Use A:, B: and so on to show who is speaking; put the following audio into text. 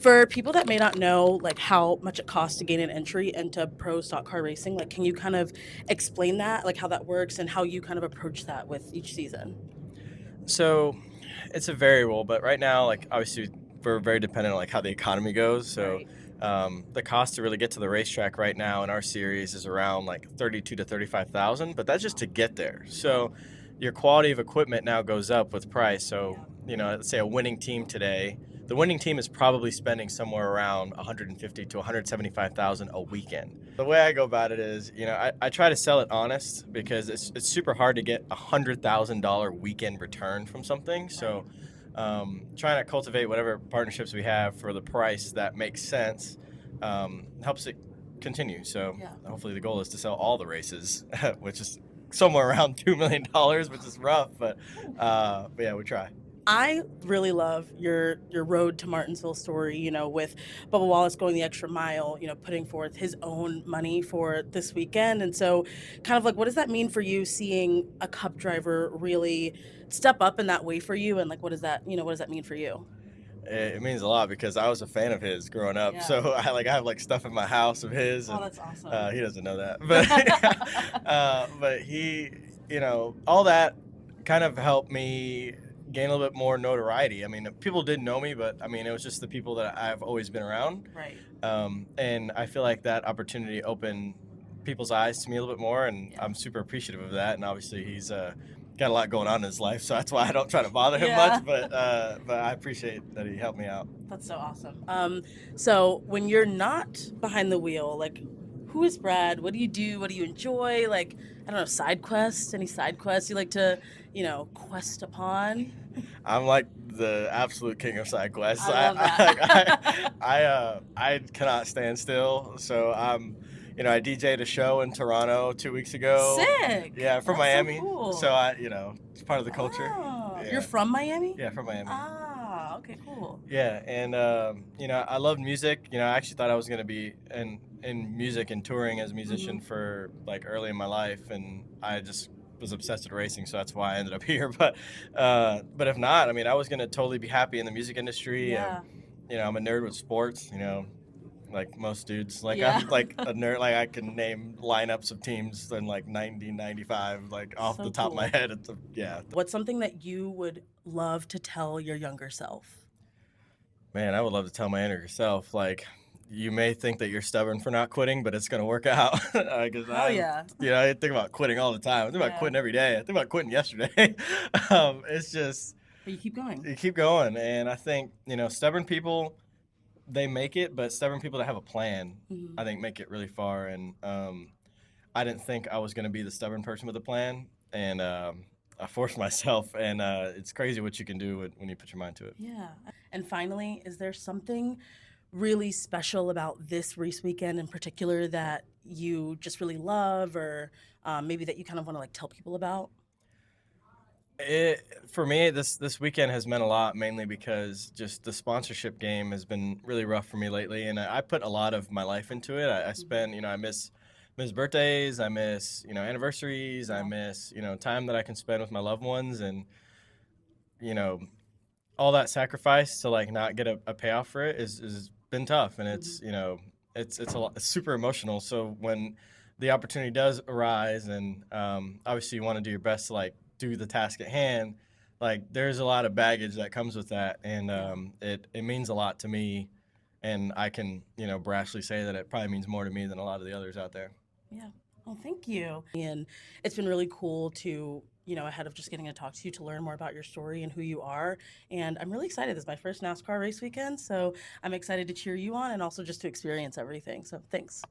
A: For people that may not know, like, how much it costs to gain an entry into pro stock car racing, like, can you kind of explain that, like, how that works and how you kind of approach that with each season?
B: So it's a variable, but right now, like obviously, we're very dependent on like how the economy goes. So
A: Right.
B: the cost to really get to the racetrack right now in our series is around like 32 to 35,000, but that's just to get there. So your quality of equipment now goes up with price. So
A: Yeah.
B: let's say a winning team today, the winning team is probably spending somewhere around 150 to 175,000 a weekend. The way I go about it is, I try to sell it honest because it's super hard to get $100,000 weekend return from something.
A: Right.
B: So trying to cultivate whatever partnerships we have for the price that makes sense helps it continue. So
A: Yeah.
B: hopefully the goal is to sell all the races, which is somewhere around $2 million, which is rough, but yeah, we try.
A: I really love your road to Martinsville story, with Bubba Wallace going the extra mile, putting forth his own money for this weekend. And so kind of like what does that mean for you seeing a cup driver really step up in that way for you? And like what does that mean for you?
B: It means a lot because I was a fan of his growing up.
A: Yeah.
B: So I have like stuff in my house of his,
A: Oh,
B: and
A: that's awesome.
B: he doesn't know that, but but he, all that kind of helped me gain a little bit more notoriety. I mean, people did know me, but I mean, it was just the people that I've always been around,
A: Right.
B: and I feel like that opportunity opened people's eyes to me a little bit more, and
A: Yeah.
B: I'm super appreciative of that. And obviously, he's got a lot going on in his life, so that's why I don't try to bother him
A: Yeah.
B: much. But I appreciate that he helped me out.
A: That's so awesome. So when you're not behind the wheel, like who is Brad? What do you do? What do you enjoy? Like, I don't know, side quests? Any side quests you like to, quest upon?
B: I'm like the absolute king of side quests.
A: I love that.
B: I cannot stand still. So I DJ'd a show in Toronto 2 weeks ago.
A: Sick.
B: Yeah, from
A: That's so
B: Miami. So
A: cool.
B: it's part of the culture.
A: Oh, you're
B: Yeah,
A: from Miami?
B: yeah, from Miami.
A: Ah, okay, cool.
B: Yeah, and I love music. I actually thought I was gonna be in music and touring as a
A: Hmm.
B: musician for like early in my life, and I just was obsessed with racing, so that's why I ended up here. But if not, I mean, I was gonna totally be happy in the music industry.
A: Yeah.
B: I'm a nerd with sports. Like most dudes. Like
A: Yeah.
B: I'm like a nerd. Like I can name lineups of teams in like 1995, like off the
A: So
B: top of my
A: cool.
B: head. Yeah.
A: What's something that you would love to tell your younger self?
B: Man, I would love to tell my younger self, like, you may think that you're stubborn for not quitting, but it's gonna work out. Because
A: Hell yeah.
B: I think about quitting all the time. I think about
A: Yeah.
B: quitting every day. I think about quitting yesterday. It's just
A: But you keep going.
B: you keep going, and I think stubborn people they make it, but stubborn people that have a plan,
A: Hmm.
B: I think, make it really far. And I didn't think I was gonna be the stubborn person with a plan, and I forced myself, and it's crazy what you can do when you put your mind to it.
A: Yeah. And finally, is there something really special about this race weekend in particular that you just really love, or maybe that you kind of want to like tell people about?
B: For me, this weekend has meant a lot, mainly because just the sponsorship game has been really rough for me lately, and I put a lot of my life into it. I
A: Hmm.
B: spend, I miss birthdays, I miss anniversaries, I
A: Yeah.
B: miss time that I can spend with my loved ones, and you know all that sacrifice to like not get a payoff for it is been tough, and
A: Hmm.
B: it's a lot, it's super emotional. So when the opportunity does arise, and obviously you want to do your best to like do the task at hand, like there's a lot of baggage that comes with that, and
A: Yeah.
B: it means a lot to me, and I can brashly say that it probably means more to me than a lot of the others out there.
A: Yeah. Well, thank you. And it's been really cool to, ahead of just getting to talk to you to learn more about your story and who you are. And I'm really excited. This is my first NASCAR race weekend. So I'm excited to cheer you on and also just to experience everything. So thanks.